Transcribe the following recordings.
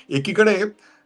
एकीकडे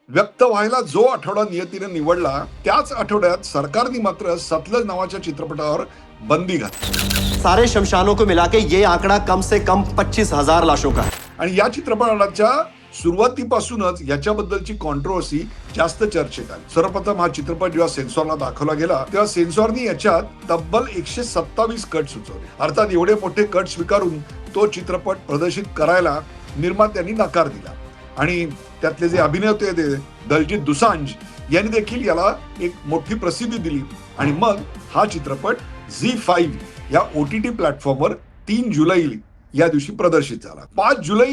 व्यक्त व्हायला जो आठवडा नियतीने निवडला त्याच आठवड्यात सरकारने मात्र सतलज नावाच्या चित्रपटावर बंदी घातली। सारे शमशानों को मिला के ये आंकड़ा कम से कम 25,000 लाशों का है। आणि या चित्रपटाच्या सुरुवातीपासूनच याच्याबद्दलची कॉन्ट्रोवर्सी जास्त चर्चेत आली। सर्वप्रथम हा चित्रपट जेव्हा सेन्सॉरला दाखवला गेला तेव्हा सेन्सॉरनी याच्यात तब्बल 127 कट सुचवले। अर्थात एवढे मोठे कट स्वीकारून तो चित्रपट प्रदर्शित करायला निर्मात्यांनी नकार दिला आणि त्यातले जे अभिनेते होते दलजीत दोसांझ यांनी देखील याला एक मोठी प्रसिद्धी दिली आणि मग हा चित्रपट झी5 या OTT प्लॅटफॉर्मवर 3 जुलै या दिवशी प्रदर्शित झाला। 5 जुलै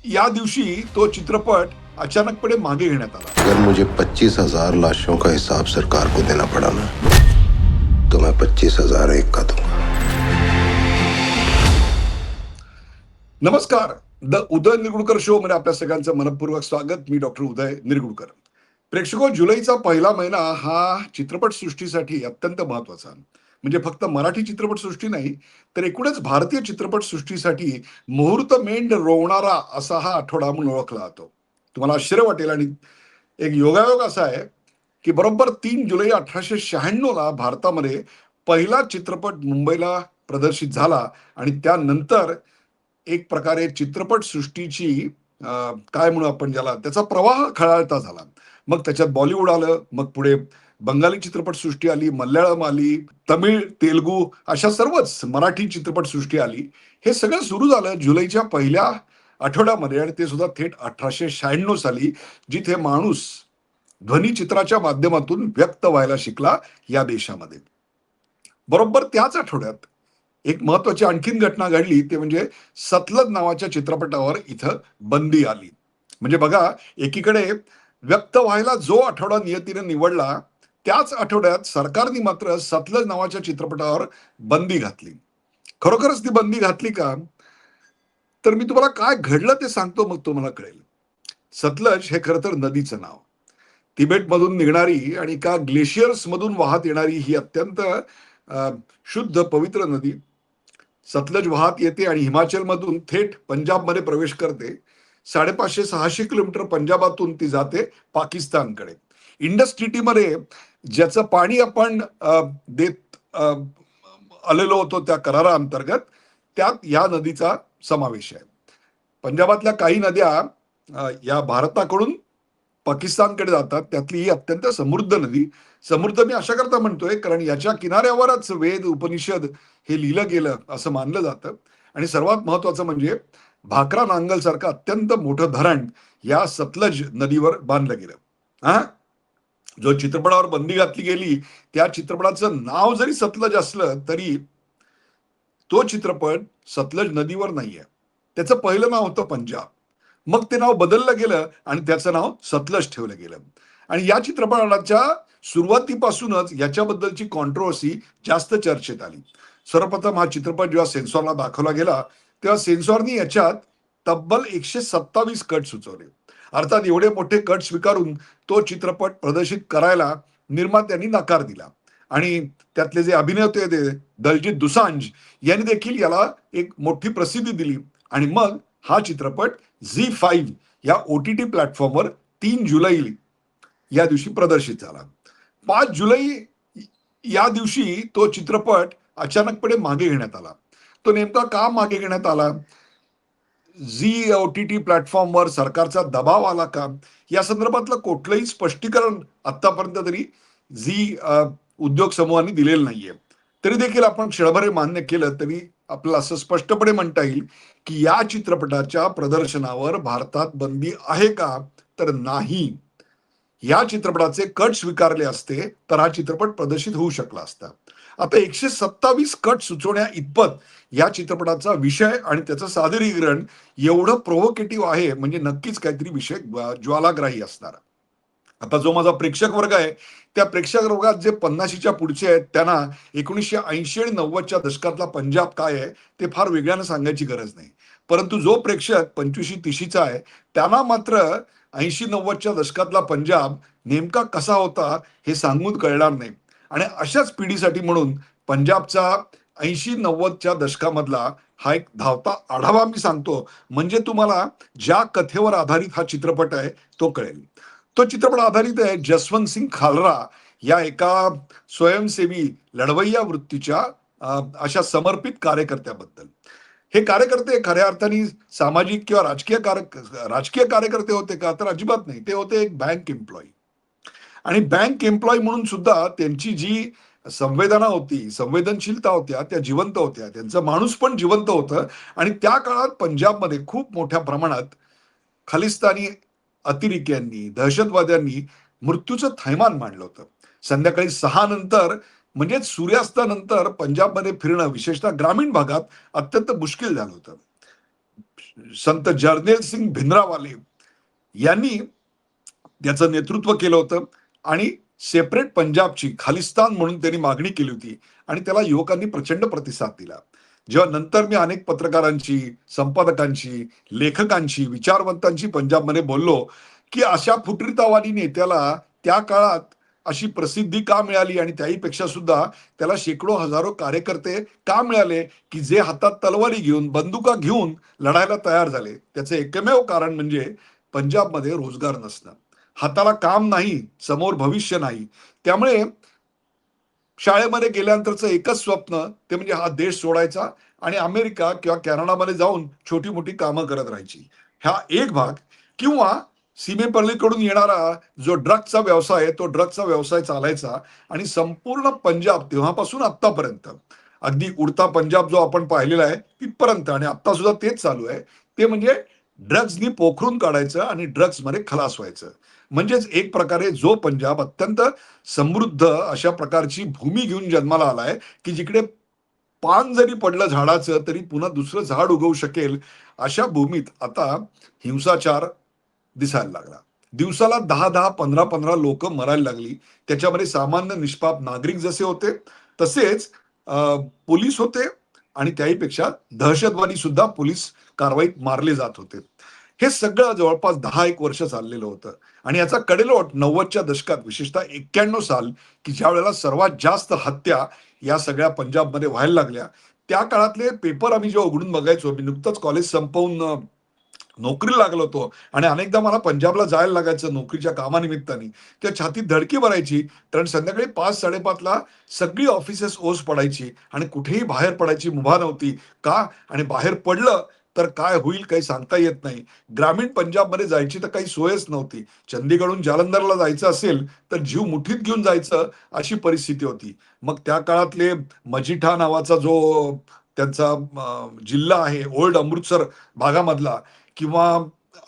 या दिवशी तो चित्रपट अचानकपणे मागे घेण्यात आला। अगर मुझे 25,000 लाशों का हिसाब सरकार को देना पड़ा ना तो मैं 25,001 का दूंगा। नमस्कार, द उदय निरगुडकर शो मध्ये आपल्या सगळ्यांचं मनपूर्वक स्वागत। मी डॉक्टर उदय निरगुडकर। प्रेक्षको, जुलैचा पहिला महिना हा चित्रपट सृष्टीसाठी अत्यंत महत्वाचा, म्हणजे फक्त मराठी चित्रपट सृष्टी नाही तर एकूणच भारतीय चित्रपट सृष्टीसाठी मुहूर्त मेंढ रोवणारा असा हा आठवडा म्हणून ओळखला जातो। तुम्हाला आश्चर्य वाटेल आणि एक योगायोग असा आहे की बरोबर 3 जुलै 1896 ला भारतामध्ये पहिला चित्रपट मुंबईला प्रदर्शित झाला आणि त्यानंतर एक प्रकारे चित्रपट सृष्टीची काय म्हणू आपण ज्याला त्याचा प्रवाह खळाळता झाला। मग त्याच्यात बॉलिवूड आलं, मग पुढे बंगाली चित्रपट सृष्टी आली, मल्याळम आली, तमिळ, तेलुगू अशा सर्वच मराठी चित्रपट सृष्टी आली। हे सगळं सुरू झालं जुलैच्या पहिल्या आठवड्यामध्ये आणि ते सुद्धा थेट 1896 साली, जिथे माणूस ध्वनिचित्राच्या माध्यमातून व्यक्त व्हायला शिकला या देशामध्ये। बरोबर त्याच आठवड्यात एक महत्वाची आणखीन घटना घडली, ते म्हणजे सतलज नावाच्या चित्रपटावर इथं बंदी आली। म्हणजे बघा, एकीकडे व्यक्त व्हायला जो आठवडा नियतीने निवडला त्याच आठवड्यात सरकारने मात्र सतलज नावाच्या चित्रपटावर बंदी घातली। खरोखरच ती बंदी घातली का? तर मी तुम्हाला काय घडलं ते सांगतो, मग तुम्हाला कळेल। सतलज हे खरं तर नदीचं नाव, तिबेटमधून निघणारी आणि का ग्लेशियर्स मधून वाहत येणारी ही अत्यंत शुद्ध पवित्र नदी सतलज वाहत येते आणि हिमाचलमधून थेट पंजाबमध्ये प्रवेश करते। 550-600 किलोमीटर पंजाबातून ती जाते पाकिस्तानकडे। इंडस सिटीमध्ये ज्याचं पाणी आपण देत आलेलो होतो त्या करारा अंतर्गत, त्यात या नदीचा समावेश आहे। पंजाबातल्या काही नद्या या भारताकडून पाकिस्तानकडे जातात, त्यातली ही अत्यंत समृद्ध नदी। समृद्ध मी अशा करता म्हणतोय कारण याच्या किनाऱ्यावरच वेद उपनिषद हे लिहिलं गेलं असं मानलं जातं आणि सर्वात महत्वाचं म्हणजे भाकरा नांगल सारखं अत्यंत मोठं धरण या सतलज नदीवर बांधलं गेलं। हा जो चित्रपटावर बंदी घातली गेली त्या चित्रपटाचं नाव जरी सतलज असलं तरी तो चित्रपट सतलज नदीवर नाहीये। त्याचं पहिलं नाव होतं पंजाब, मग ते नाव बदललं गेलं आणि त्याचं नाव सतलज ठेवलं गेलं। आणि या चित्रपटाच्या सुरुवातीपासूनच याच्याबद्दलची कॉन्ट्रोवर्सी जास्त चर्चेत आली। सर्वप्रथम हा चित्रपट जेव्हा सेन्सॉरला दाखवला गेला तेव्हा सेन्सॉरनी याच्यात तब्बल 127 कट सुचवले। अर्थात एवढे मोठे कट स्वीकारून तो चित्रपट प्रदर्शित करायला निर्मात्यांनी नकार दिला आणि त्यातले जे अभिनेते होते दलजीत दोसांझ यांनी देखील याला एक मोठी प्रसिद्धी दिली आणि मग हा चित्रपट झी5 या OTT प्लॅटफॉर्मवर 3 जुलै या दिवशी प्रदर्शित झाला। 5 जुलै या दिवशी तो चित्रपट अचानकपणे मागे घेण्यात आला। तो नेमका का मागे घेण्यात आला? झी OTT प्लॅटफॉर्मवर सरकारचा दबाव आला का? या संदर्भातलं कुठलंही स्पष्टीकरण आतापर्यंत तरी झी उद्योग समूहांनी दिलेलं नाहीये। तरी देखील आपण क्षणभर मान्य केलं तरी आपल्याला असं स्पष्टपणे म्हणता येईल की या चित्रपटाच्या प्रदर्शनावर भारतात बंदी आहे का? तर नाही। या चित्रपटाचे कट स्वीकारले असते तर हा चित्रपट प्रदर्शित होऊ शकला असता। आता 127 कट सुचवण्या इतपत या चित्रपटाचा विषय आणि त्याचं सादरीकरण एवढं प्रोव्होकेटिव्ह आहे, म्हणजे नक्कीच काहीतरी विषय ज्वालाग्राही असणार। आता जो माझा प्रेक्षक वर्ग आहे त्या प्रेक्षक वर्गात जे 50च्या पुढचे आहेत त्यांना 1980 आणि 90च्या दशकातला पंजाब काय आहे ते फार वेगळ्यानं सांगायची गरज नाही, परंतु जो प्रेक्षक 25-30चा आहे त्यांना मात्र 80-90च्या दशकातला पंजाब नेमका कसा होता हे सांगून कळणार नाही। आणि अशाच पिढीसाठी म्हणून पंजाबचा 80-90च्या दशकामधला हा एक धावता आढावा मी सांगतो, म्हणजे तुम्हाला ज्या कथेवर आधारित हा चित्रपट आहे तो कळेल. तो चित्रपट आधारित आहे जसवंत सिंग खालरा या एका स्वयंसेवी लढवय्या वृत्तीच्या अशा समर्पित कार्यकर्त्याबद्दल. हे कार्यकर्ते खऱ्या अर्थाने सामाजिक किंवा राजकीय कार्यकर्ते होते का, तर अजिबात नाही. ते होते एक बँक एम्प्लॉई. आणि बँक एम्प्लॉई म्हणून सुद्धा त्यांची जी संवेदना होती, संवेदनशीलता होत्या, त्या जिवंत होत्या. त्यांचं माणूस पण जिवंत होतं. आणि त्या काळात पंजाबमध्ये खूप मोठ्या प्रमाणात खालिस्तानी अतिरेक्यांनी, दहशतवाद्यांनी मृत्यूचं थैमान मांडलं होतं. संध्याकाळी 6 नंतर म्हणजेच सूर्यास्तानंतर पंजाबमध्ये फिरणं, विशेषतः ग्रामीण भागात अत्यंत मुश्कील झालं होतं. संत जर्नेल सिंग भिंद्रावाले यांनी त्याचं नेतृत्व केलं होतं आणि सेपरेट पंजाबची खालिस्तान म्हणून त्यांनी मागणी केली होती आणि त्याला युवकांनी प्रचंड प्रतिसाद दिला. जेव्हा नंतर मी अनेक पत्रकारांची, संपादकांची, लेखकांची, विचारवंतांची पंजाबमध्ये बोललो, की अशा फुटीरतावादी नेत्याला त्या काळात अशी प्रसिद्धी का मिळाली आणि त्याहीपेक्षा सुद्धा त्याला शेकडो हजारो कार्यकर्ते का मिळाले, की जे हातात तलवारी घेऊन, बंदुका घेऊन लढायला तयार झाले. त्याचं एकमेव कारण म्हणजे पंजाबमध्ये रोजगार नसणं. हाताला काम नाही, समोर भविष्य नाही. त्यामुळे शाळेमध्ये गेल्यानंतरचं एकच स्वप्न ते म्हणजे हा देश सोडायचा आणि अमेरिका किंवा कॅनडामध्ये जाऊन छोटी मोठी कामं करत राहायची. हा एक भाग. किंवा सीमेपलीकडून येणारा जो ड्रग्जचा व्यवसाय आहे, तो ड्रग्जचा व्यवसाय चालायचा आणि संपूर्ण पंजाब तेव्हापासून आत्तापर्यंत अगदी उडता पंजाब जो आपण पाहिलेला आहे तिथपर्यंत आणि आता सुद्धा तेच चालू आहे. ते म्हणजे ड्रग्जनी पोखरून काढायचं आणि ड्रग्जमध्ये खलास व्हायचं. म्हणजेच एक प्रकारे जो पंजाब अत्यंत समृद्ध अशा प्रकारची भूमी घेऊन जन्माला आलाय, की जिकडे पान जरी पडलं झाडाचं तरी पुन्हा दुसरं झाड उगवू शकेल, अशा भूमीत आता हिंसाचार दिसायला लागला. दिवसाला 10-10, 15-15 लोकं मरायला लागली. त्याच्यामध्ये सामान्य निष्पाप नागरिक जसे होते, तसेच पोलीस होते आणि त्याहीपेक्षा दहशतवादी सुद्धा पोलीस कारवाईत मारले जात होते. हे सगळं जवळपास 10 एक वर्ष चाललेलं होतं आणि याचा कडेलोट 90च्या दशकात विशेषतः 91 साल, की ज्यावेळेला सर्वात जास्त हत्या या सगळ्या पंजाबमध्ये व्हायला लागल्या. त्या काळातले पेपर आम्ही जेव्हा उघडून बघायचो, मी नुकतंच कॉलेज संपवून नोकरीला लागलो होतो आणि अनेकदा मला पंजाबला जायला लागायचं नोकरीच्या कामानिमित्ताने. त्या छातीत धडकी भरायची, कारण संध्याकाळी 5-5:30ला सगळी ऑफिसेस ओस पडायची आणि कुठेही बाहेर पडायची मुभा नव्हती. का? आणि बाहेर पडलं तर काय होईल काही सांगता येत नाही. ग्रामीण पंजाबमध्ये जायची तर काही सोयच नव्हती. चंदीगडहून जालंधरला जायचं असेल तर जीव मुठीत घेऊन जायचं अशी परिस्थिती होती. मग त्या काळातले मजीठा नावाचा जो त्यांचा जिल्हा आहे ओल्ड अमृतसर भागामधला, किंवा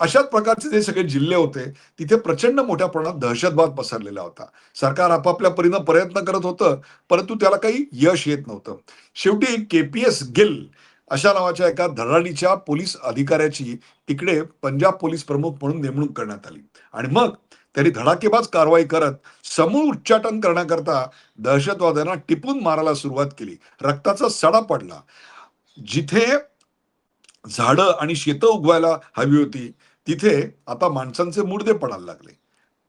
अशाच प्रकारचे जे सगळे जिल्हे होते, तिथे प्रचंड मोठ्या प्रमाणात दहशतवाद पसरलेला होता. सरकार आपापल्या परीनं प्रयत्न करत होतं, परंतु त्याला काही यश येत नव्हतं. शेवटी KPS गिल अशा नावाच्या एका धडाडीच्या पोलीस अधिकाऱ्याची तिकडे पंजाब पोलीस प्रमुख म्हणून नेमणूक करण्यात आली आणि मग त्यांनी धडाकेबाज कारवाई करत समूळ उच्चाटन करण्याकरता दहशतवाद्यांना टिपून मारायला सुरुवात केली. रक्ताचा सडा पडला. जिथे झाडं आणि शेतं उगवायला हवी होती, तिथे आता माणसांचे मुर्दे पडायला लागले.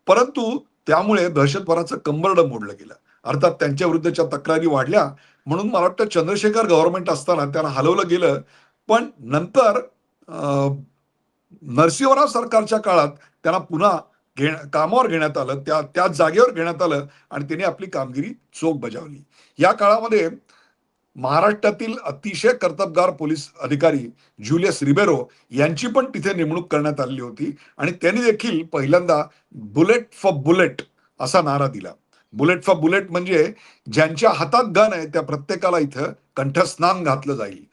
परंतु त्यामुळे दहशतवादाचं कंबरडं मोडलं गेलं. अर्थात त्यांच्या विरुद्धच्या तक्रारी वाढल्या, म्हणून मला वाटतं चंद्रशेखर गव्हर्नमेंट असताना त्यांना हलवलं गेलं. पण नंतर नरसिंहराव सरकारच्या काळात त्यांना पुन्हा कामावर घेण्यात आलं, त्याच जागेवर घेण्यात आलं आणि त्यांनी आपली कामगिरी चोख बजावली. या काळामध्ये महाराष्ट्रातील अतिशय कर्तबगार पोलीस अधिकारी ज्युलियस रिबेरो यांची पण तिथे नेमणूक करण्यात आली होती आणि त्यांनी देखील पहिल्यांदा बुलेट फॉर बुलेट असा नारा दिला. बुलेट फॉर बुलेट म्हणजे ज्यांच्या हातात गन आहे त्या प्रत्येकाला इथं कंठस्नान घातलं जाईल.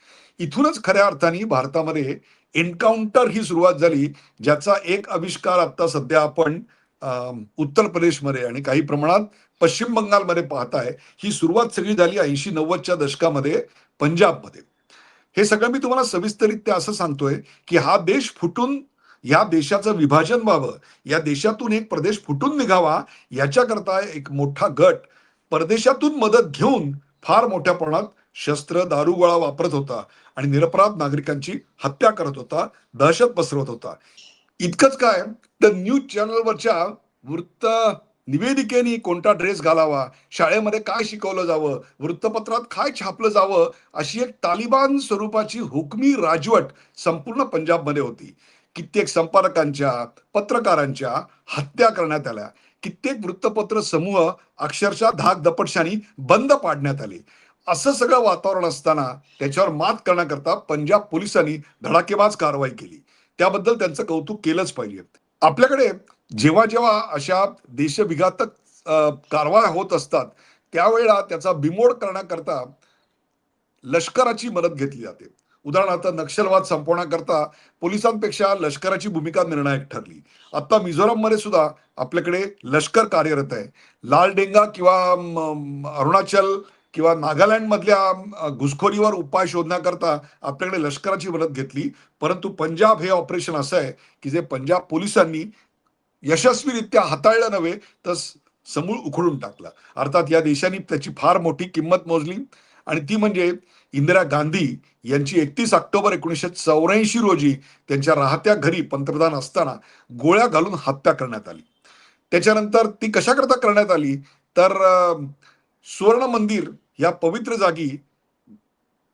इथूनच खऱ्या अर्थाने भारतामध्ये एन्काउंटर ही सुरुवात झाली, ज्याचा एक आविष्कार आता सध्या आपण उत्तर प्रदेशमध्ये आणि काही प्रमाणात पश्चिम बंगालमध्ये पाहताय. ही सुरुवात सगळी झाली 80-90च्या दशकामध्ये पंजाबमध्ये. हे सगळं मी तुम्हाला सविस्तररित्या असं सांगतोय, की हा देश फुटून या देशाचं विभाजन व्हावं, या देशातून एक प्रदेश फुटून निघावा, याच्याकरता एक मोठा गट परदेशातून मदत घेऊन फार मोठ्या प्रमाणात शस्त्र, दारुगोळा वापरत होता आणि निरपराध नागरिकांची हत्या करत होता, दहशत पसरवत होता. इतकंच काय, तर न्यूज चॅनलवरच्या वृत्त निवेदिकेने कोणता ड्रेस घालावा, शाळेमध्ये काय शिकवलं जावं, वृत्तपत्रात काय छापलं जावं, अशी एक तालिबान स्वरूपाची हुकमी राजवट संपूर्ण पंजाबमध्ये होती. कित्येक संपादकांच्या, पत्रकारांच्या हत्या करण्यात आल्या. कित्येक वृत्तपत्र समूह अक्षरशः धाकदपटशाने बंद पाडण्यात आले. असं सगळं वातावरण असताना त्याच्यावर मात करण्याकरता पंजाब पोलिसांनी धडाकेबाज कारवाई केली. त्याबद्दल त्यांचं कौतुक केलंच पाहिजे. आपल्याकडे जेव्हा जेव्हा अशा देशविघातक कारवाया होत असतात, त्यावेळेला त्याचा बिमोड करण्याकरता लष्कराची मदत घेतली जाते. उदाहरणार्थ नक्षलवाद संपवण्याकरता पोलिसांपेक्षा लष्कराची भूमिका निर्णायक ठरली. आता मिझोराममध्ये सुद्धा आपल्याकडे लष्कर कार्यरत आहे. लालडेंगा किंवा अरुणाचल किंवा नागालँड मधल्या घुसखोरीवर उपाय शोधण्याकरता आपल्याकडे लष्कराची मदत घेतली. परंतु पंजाब हे ऑपरेशन असं आहे की जे पंजाब पोलिसांनी यशस्वीरित्या हाताळलं नव्हे तर समूळ उखडून टाकलं. अर्थात या देशाने त्याची फार मोठी किंमत मोजली आणि ती म्हणजे इंदिरा गांधी यांची 31 ऑक्टोबर 1984 रोजी त्यांच्या राहत्या घरी पंतप्रधान असताना गोळ्या घालून हत्या करण्यात आली. त्याच्यानंतर ती कशाकरता करण्यात आली तर सुवर्ण मंदिर या पवित्र जागी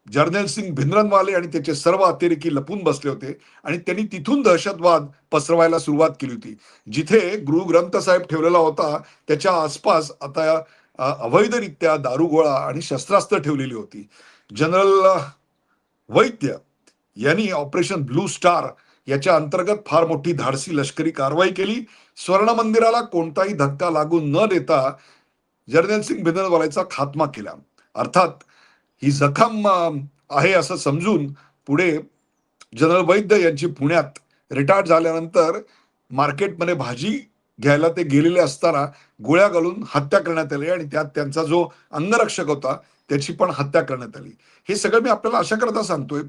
जर्नल सिंग भिंद्रनवाले आणि त्याचे सर्व अतिरेकी लपून बसले होते आणि त्यांनी तिथून दहशतवाद पसरवायला सुरुवात केली होती. जिथे गुरु ग्रंथ साहेब ठेवलेला होता त्याच्या आसपास आता अवैधरित्या दारुगोळा आणि शस्त्रास्त्र ठेवलेली होती. जनरल वैद्य यांनी ऑपरेशन ब्लू स्टार याच्या अंतर्गत फार मोठी धाडसी लष्करी कारवाई केली. स्वर्ण मंदिराला कोणताही धक्का लागू न देता जर्नल सिंग भिंद्रनवालेचा खात्मा केला. अर्थात ही जखम आहे असं समजून पुढे जनरल वैद्य यांची पुण्यात रिटायर्ड झाल्यानंतर मार्केटमध्ये भाजी घ्यायला ते गेलेले असताना गोळ्या घालून हत्या करण्यात आली आणि त्यात त्यांचा जो अंगरक्षक होता त्याची पण हत्या करण्यात आली. हे सगळं मी आपल्याला अशा करता सांगतोय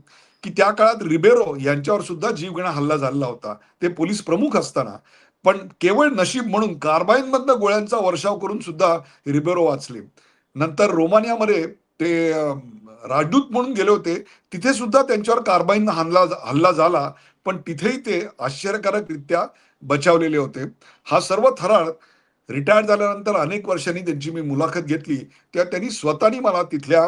की त्या काळात रिबेरो यांच्यावर सुद्धा जीवघेणा हल्ला झालेला होता. ते पोलीस प्रमुख असताना पण केवळ नशीब म्हणून कार्बाईनमधनं गोळ्यांचा वर्षाव करून सुद्धा रिबेरो वाचले. नंतर रोमानियामध्ये ते राजदूत म्हणून गेले होते. तिथे सुद्धा त्यांच्यावर कार्बाईन हल्ला झाला पण तिथेही ते आश्चर्यकारकरित्या बचावलेले होते. हा सर्व थरार रिटायर झाल्यानंतर अनेक वर्षांनी त्यांची मी मुलाखत घेतली तेव्हा त्यांनी स्वतःनी मला तिथल्या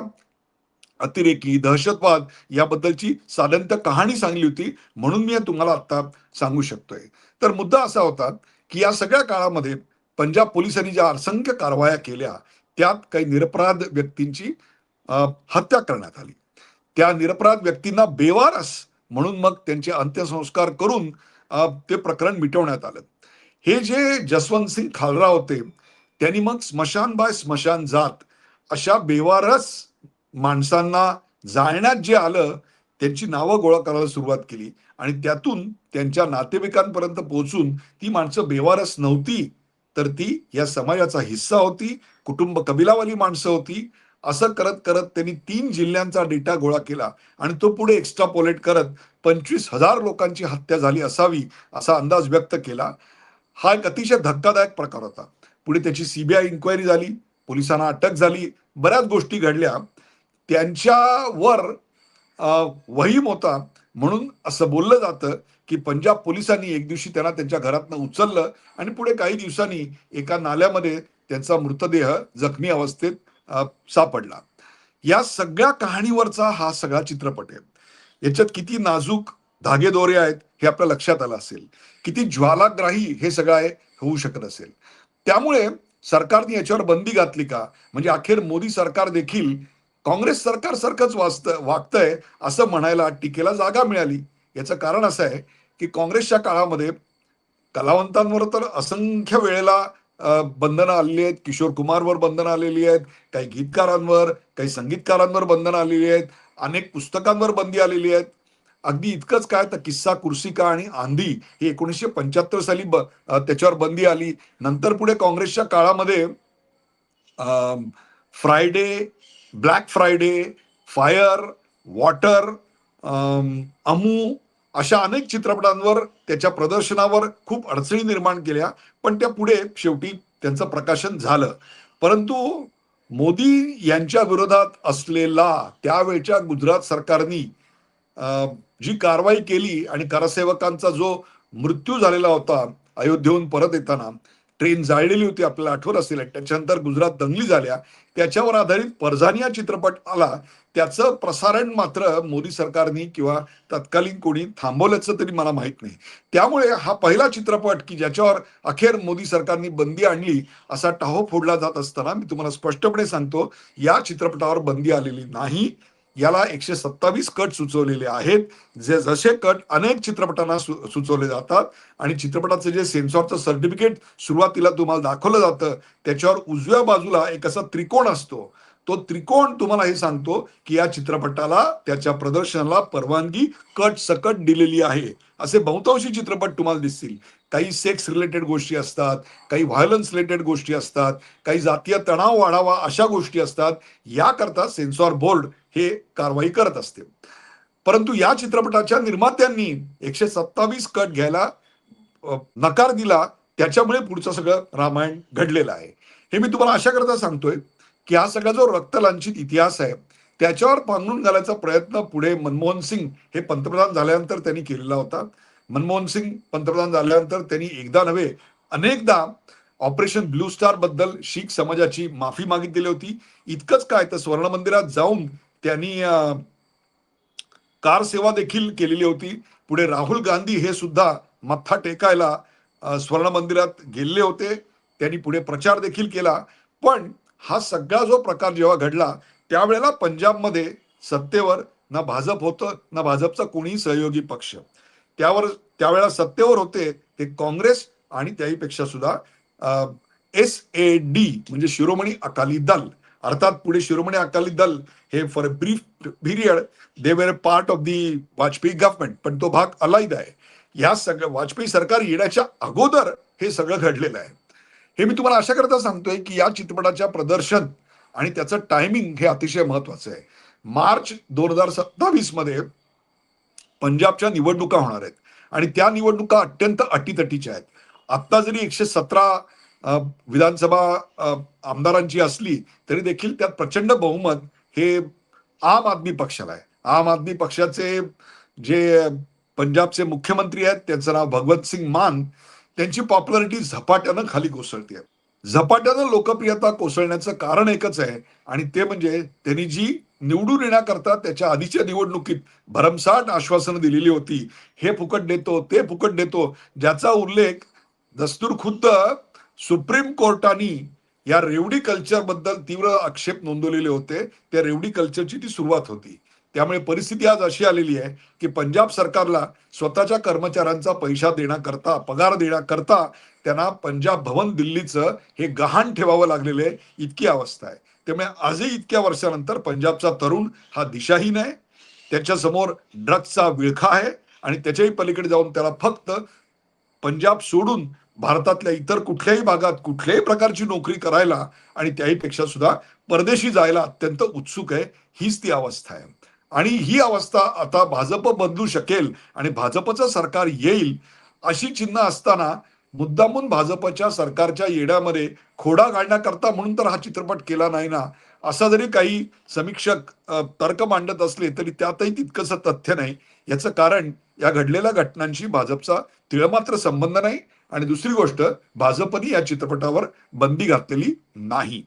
अतिरेकी दहशतवाद याबद्दलची साधंत कहाणी सांगली होती. म्हणून मी तुम्हाला आता सांगू शकतोय. तर मुद्दा असा होता की या सगळ्या काळामध्ये पंजाब पोलिसांनी ज्या असंख्य कारवाया केल्या त्यात काही निरपराध व्यक्तींची हत्या करण्यात आली. त्या निरपराध व्यक्तींना बेवारस म्हणून मग त्यांचे अंत्यसंस्कार करून ते प्रकरण मिटवण्यात आलं. हे जे जसवंत सिंग खालरा होते त्यांनी मग स्मशान बाय स्मशान जात अशा बेवारस माणसांना जाळण्यात जे आलं त्यांची नावं गोळा करायला सुरुवात केली आणि त्यातून त्यांच्या नातेवाईकांपर्यंत पोहोचून ती माणसं बेवारस नव्हती तर ती या समाजाचा हिस्सा होती, कुटुंब कबिलावाली माणसं होती. असं करत करत त्यांनी 3 जिल्ह्यांचा डेटा गोळा केला आणि तो पुढे एक्स्ट्रापोलेट करत 25,000 लोकांची हत्या झाली असावी असा अंदाज व्यक्त केला. हा एक अतिशय धक्कादायक प्रकार होता. पुढे त्याची सीबीआय इन्क्वायरी झाली, पोलिसांना अटक झाली, बऱ्याच गोष्टी घडल्या. त्यांच्यावर वहीम होता म्हणून असं बोललं जातं की पंजाब पोलिसांनी एक दिवशी त्यांना त्यांच्या घरातनं उचललं आणि पुढे काही दिवसांनी एका नाल्यामध्ये त्यांचा मृतदेह जखमी अवस्थेत सापडला. या सगळ्या कहाणीवरचा हा सगळा चित्रपट आहे. याच्यात किती नाजूक धागेदोरे आहेत हे आपल्या लक्षात आलं असेल. किती ज्वालाग्राही हे सगळं आहे होऊ शकत असेल. त्यामुळे सरकारने याच्यावर बंदी घातली का म्हणजे अखेर मोदी सरकार देखील काँग्रेस सरकार सारखंच वागतंय असं म्हणायला टीकेला जागा मिळाली. याचं कारण असं आहे की काँग्रेसच्या काळामध्ये कलावंतांवर तर असंख्य वेळेला बंधनं आलेली आहेत. किशोर कुमारवर बंधनं आलेली आहेत, काही गीतकारांवर काही संगीतकारांवर बंधनं आलेली आहेत, अनेक पुस्तकांवर बंदी आलेली आहेत. अगदी इतकंच काय तर किस्सा कुर्सी का आणि आंधी ही 1975 साली त्याच्यावर बंदी आली. नंतर पुढे काँग्रेसच्या काळामध्ये Friday, black Friday, fire, water, Amu अशा अनेक चित्रपटांवर त्याच्या प्रदर्शनावर खूप अडचणी निर्माण केल्या पण त्या पुढे शेवटी त्यांचं प्रकाशन झालं. परंतु मोदी यांच्या विरोधात असलेला त्यावेळच्या गुजरात सरकारनी जी कारवाई केली आणि कारसेवकांचा जो मृत्यू झालेला होता अयोध्येहून परत येताना ट्रेन जाळलेली होती, आपल्याला आठवत असेल. त्याच्यानंतर गुजरात दंगली झाल्या, त्याच्यावर आधारित परझानिया चित्रपट आला. त्याचं प्रसारण मात्र मोदी सरकारनी किंवा तत्कालीन कोणी थांबवल्याचं तरी मला माहित नाही. त्यामुळे हा पहिला चित्रपट की ज्याच्यावर अखेर मोदी सरकारने बंदी आणली असा टाहो फोडला जात असताना मी तुम्हाला स्पष्टपणे सांगतो, या चित्रपटावर बंदी आलेली नाही. याला 127 कट सुचवलेले आहेत, जे जसे कट अनेक चित्रपटांना सुचवले जातात. आणि चित्रपटाचं जे सेन्सॉरचं सर्टिफिकेट सुरुवातीला तुम्हाला दाखवलं जातं, त्याच्यावर उजव्या बाजूला एक असा त्रिकोण असतो. तो त्रिकोण तुम्हाला हे सांगतो की या चित्रपटाला, त्याच्या प्रदर्शनाला परवानगी कट सकट दिलेली आहे. असे बहुतांशी चित्रपट तुम्हाला दिसतील. काही सेक्स रिलेटेड गोष्टी असतात, काही व्हायलन्स रिलेटेड गोष्टी असतात, काही जातीय तणाव वाढावा अशा गोष्टी असतात. याकरता सेन्सॉर बोर्ड हे कारवाई करत असते. परंतु या चित्रपटाच्या निर्मात्यांनी 127 कट घ्यायला नकार दिला. त्याच्यामुळे पुढचं सगळं रामायण घडलेलं आहे. हे मी तुम्हाला अशा करता सांगतोय की हा सगळा जो रक्तलांछित इतिहास आहे, त्याच्यावर पांघरून घालायचा प्रयत्न पुढे मनमोहन सिंग हे पंतप्रधान झाल्यानंतर त्यांनी केलेला होता. मनमोहन सिंग पंतप्रधान झाल्यानंतर त्यांनी एकदा नव्हे अनेकदा ऑपरेशन ब्लू स्टार बद्दल शीख समाजाची माफी मागितलेली होती. इतकंच काय, तर स्वर्ण मंदिरात जाऊन त्यांनी कार सेवा देखील केलेली होती. पुढे राहुल गांधी हे सुद्धा मत्था टेकायला स्वर्ण मंदिरात गेलेले होते. त्यांनी पुढे प्रचार देखील केला. पण हा सगळा जो प्रकार जेव्हा घडला, त्यावेळेला पंजाबमध्ये सत्तेवर ना भाजप होतं, ना भाजपचा कोणीही सहयोगी पक्ष. त्यावेळेला सत्तेवर होते ते काँग्रेस आणि त्याहीपेक्षा सुद्धा SAD म्हणजे शिरोमणी अकाली दल. अर्थात पुढे शिरोमणी अकाली दल हे for a brief period they were part of the Vajpayee government, पण तो भाग अलग आहे. या सगळं वाजपेयी सरकार येण्याच्या अगोदर हे सगळं घडलेलं आहे. हे मी तुम्हाला अशा करता सांगतोय की या चित्रपटाच्या प्रदर्शन आणि त्याचं टायमिंग हे अतिशय महत्वाचं आहे. मार्च 2027 मध्ये पंजाबच्या निवडणुका होणार आहेत आणि त्या निवडणुका अत्यंत अटीतटीच्या आहेत. आता जरी 117 विधानसभा आमदारांची असली तरी देखील त्यात प्रचंड बहुमत हे आम आदमी पक्षाला आहे. आम आदमी पक्षाचे जे पंजाबचे मुख्यमंत्री आहेत, त्यांचं नाव भगवंत सिंग मान, त्यांची पॉप्युलरिटी झपाट्यानं खाली कोसळते. झपाट्यानं लोकप्रियता कोसळण्याचं कारण एकच आहे आणि ते म्हणजे त्यांनी जी निवडून येण्याकरता त्याच्या आधीच्या निवडणुकीत भरमसाठ आश्वासनं दिलेली होती. हे फुकट देतो, ते फुकट देतो, ज्याचा उल्लेख दस्तूर खुद्द सुप्रीम कोर्टाने या रेवडी कल्चर बद्दल तीव्र आक्षेप नोंदवलेले होते. त्या रेवडी कल्चरची ती सुरुवात होती. त्यामुळे परिस्थिती आज अशी आलेली आहे की पंजाब सरकारला स्वतःच्या कर्मचाऱ्यांचा पैसा देण्याकरता, पगार देण्याकरता त्यांना पंजाब भवन दिल्लीचं हे गहाण ठेवावं लागलेलं आहे, इतकी अवस्था आहे. त्यामुळे आजही इतक्या वर्षानंतर पंजाबचा तरुण हा दिशाहीन आहे. त्याच्यासमोर ड्रग्सचा विळखा आहे आणि त्याच्याही पलीकडे जाऊन त्याला फक्त पंजाब सोडून भारतातल्या इतर कुठल्याही भागात कुठल्याही प्रकारची नोकरी करायला आणि त्याहीपेक्षा सुद्धा परदेशी जायला अत्यंत उत्सुक आहे. हीच ती अवस्था आहे. आणि ही अवस्था आता भाजप बदलू शकेल आणि भाजपचं सरकार येईल अशी चिन्ह असताना मुद्दामून भाजपच्या सरकारच्या येड्यामध्ये खोडा घालण्याकरता म्हणून तर हा चित्रपट केला नाही ना, असा जरी काही समीक्षक तर्क मांडत असले तरी त्यातही तितकंसं तथ्य नाही. याचं कारण या घडलेल्या घटनांशी भाजपचा तिळमात्र संबंध नाही आणि दुसरी गोष्ट, भाजपने या चित्रपटावर बंदी घातलेली नाही.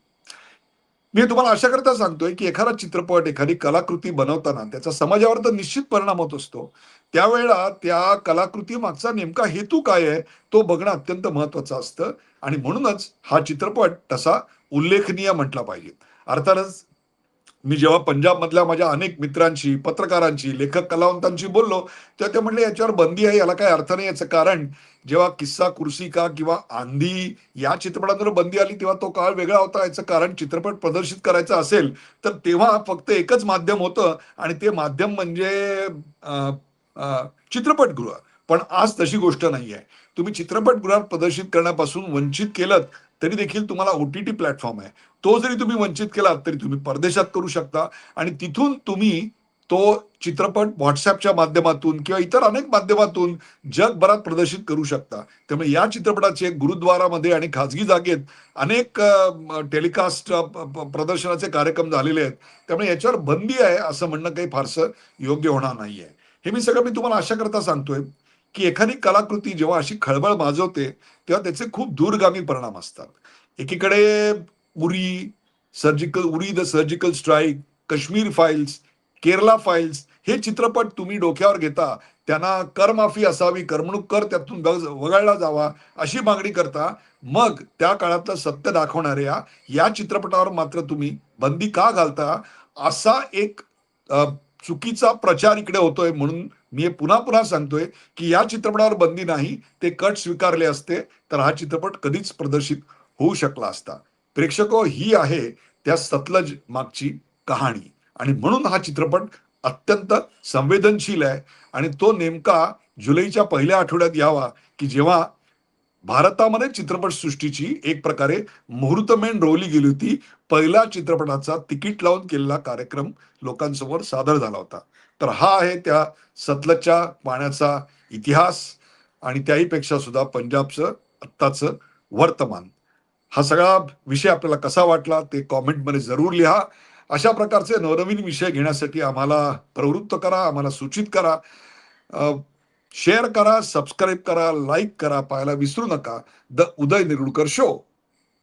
मी तुम्हाला अशा करता सांगतोय की एखादा चित्रपट, एखादी कलाकृती बनवताना त्याचा समाजावर तर निश्चित परिणाम होत असतो. त्यावेळेला त्या कलाकृती मागचा नेमका हेतू काय आहे तो बघणं अत्यंत महत्वाचं असतं आणि म्हणूनच हा चित्रपट तसा उल्लेखनीय म्हटला पाहिजे. अर्थातच मी जेव्हा पंजाबमधल्या माझ्या अनेक मित्रांशी, पत्रकारांशी, लेखक कलावंतांशी बोललो तेव्हा ते म्हणले याच्यावर बंदी आहे, याला काही अर्थ नाही. याचं कारण जेव्हा किस्सा कुर्सी का किंवा आंधी या चित्रपटांवर बंदी आली तेव्हा तो काळ वेगळा होता. याचं कारण चित्रपट प्रदर्शित करायचा असेल तर तेव्हा फक्त एकच माध्यम होतं आणि ते माध्यम म्हणजे चित्रपटगृह. पण आज तशी गोष्ट नाही आहे. तुम्ही चित्रपटगृहात प्रदर्शित करण्यापासून वंचित केलं तरी देखील तुम्हाला OTT प्लॅटफॉर्म आहे, तो जरी तुम्ही वंचित केलात तरी तुम्ही परदेशात करू शकता आणि तिथून तुम्ही तो चित्रपट व्हॉट्सअपच्या माध्यमातून किंवा इतर अनेक माध्यमातून जगभरात प्रदर्शित करू शकता. त्यामुळे या चित्रपटाचे गुरुद्वारामध्ये आणि खाजगी जागेत अनेक टेलिकास्ट प्रदर्शनाचे कार्यक्रम झालेले आहेत. त्यामुळे याच्यावर बंदी आहे असं म्हणणं काही फारसं योग्य होणार नाहीये. हे मी सगळं तुम्हाला अशा करता सांगतोय की एखादी कलाकृती जेव्हा अशी खळबळ माजवते तेव्हा त्याचे खूप दूरगामी परिणाम असतात. एकीकडे Uri, Uri the surgical strike, Kashmir files, Kerala files हे चित्रपट तुम्ही डोक्यावर घेता, त्यांना करमाफी असावी, करमणूक कर त्यातून वगळला जावा अशी मागणी करता. मग त्या काळातलं सत्य दाखवणाऱ्या या चित्रपटावर मात्र तुम्ही बंदी का घालता? असा एक अ, चुकीचा प्रचार इकडे होतोय. म्हणून मी हे पुन्हा पुन्हा सांगतोय की या चित्रपटावर बंदी नाही, ते कट स्वीकारले असते तर हा चित्रपट कधीच प्रदर्शित होऊ शकला असता. प्रेक्षको, ही आहे त्या सतलज मागची कहाणी आणि म्हणून हा चित्रपट अत्यंत संवेदनशील आहे आणि तो नेमका जुलैच्या पहिल्या आठवड्यात यावा की जेव्हा भारतामध्ये चित्रपटसृष्टीची एक प्रकारे मुहूर्तमेढ रोवली गेली होती. पहिला चित्रपटाचा तिकीट लावून केलेला कार्यक्रम लोकांसमोर सादर झाला होता. तर हा आहे त्या सतलजच्या पाण्याचा इतिहास आणि त्याही पेक्षा सुद्धा पंजाबचं आत्ताचं वर्तमान. हा सगळा विषय आपल्याला कसा वाटला ते कॉमेंटमध्ये जरूर लिहा. अशा प्रकारचे नवनवीन विषय घेण्यासाठी आम्हाला प्रवृत्त करा, आम्हाला सूचित करा. शेअर करा, सबस्क्राईब करा, लाईक करा, पाहायला विसरू नका द उदय निरगुडकर शो.